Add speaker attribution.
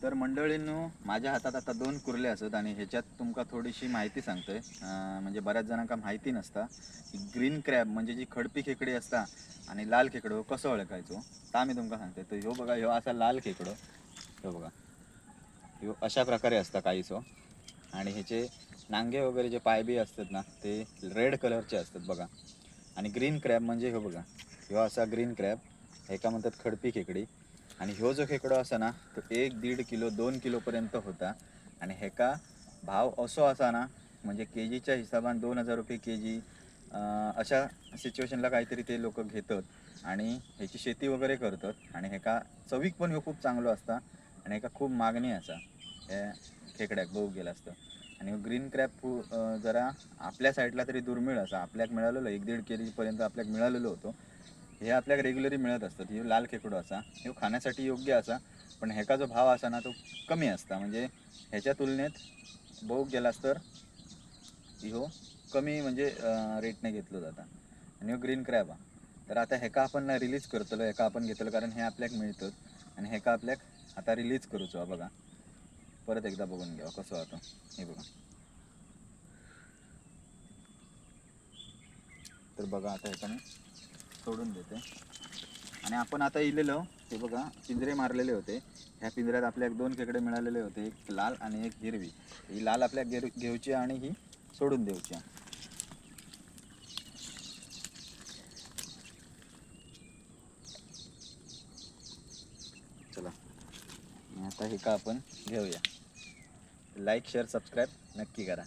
Speaker 1: तर मंडळींनो, माझ्या हातात आता 2 कुर्ले असत आणि ह्याच्यात तुमका थोडीशी माहिती सांगतोय. म्हणजे बऱ्याच जणांका माहिती नसता की ग्रीन क्रॅब म्हणजे जी खडपी खेकडी असता आणि लाल खेकडो कसं ओळखायचो. ता मी तुमका सांगते. तर ह्यो बघा, ह्यो असा लाल खेकडो, ह्यो बघा, ह्यो अशा प्रकारे असता काहीसो. आणि ह्याचे नांगे वगैरे जे पायबी असतात ना, ते रेड कलरचे असतात बघा. आणि ग्रीन क्रॅब म्हणजे ह्यो बघा, ह्यो असा ग्रीन क्रॅब, ह्याका म्हणतात खडपी खेकडी. आणि ह्यो जो खेकडो असा ना, तो 1-1.5 किलो 2 किलोपर्यंत होता. आणि ह्याका भाव असो असा ना, म्हणजे के जीच्या हिशोबान 2,000 रुपये के जी, अशा सिच्युएशनला काहीतरी ते लोक घेतात आणि ह्याची शेती वगैरे करतात. आणि ह्याका चवीक पण ह्यो खूप चांगलो असता आणि ह्याका खूप मागणी असा ह्या खेकड्याक बघू गेला असतं. आणि ग्रीन क्रॅब जरा आपल्या साईडला तरी दुर्मिळ असा. आपल्याक मिळालेलो 1-1.5 के जीपर्यंत आपल्याक मिळालेलो होतो. हे आपल्याक रेग्युलरी मिळत असतात. हे लाल खेकडो असा, हे खाण्यासाठी योग्य असा. पण ह्याचा जो भाव असा ना, तो कमी असता. म्हणजे ह्याच्या तुलनेत बघू गेलास तर ह्यो कमी म्हणजे रेटने घेतलं जाता. आणि ह्यो ग्रीन क्रॅब हा. तर आता ह्याका आपण रिलीज करतलो, ह्याका आपण घेतलं कारण हे आपल्याक मिळतं. आणि ह्याका आपल्याक आता रिलीज करूचो हा बघा. परत एकदा बघून घ्या कसं होतं. हे बघा. तर बघा आता ह्याच्याने सोडून देते. आणि आपण आता इलेलो, हे बघा, पिंजरे मारलेले होते. ह्या पिंजऱ्यात आपल्याला 2 खेकडे मिळालेले होते, एक लाल आणि एक हिरवी. ही लाल आपल्या घेऊची आणि ही सोडून देऊची. चला, आता हे का आपण घेऊया. लाईक शेअर सबस्क्राईब नक्की करा.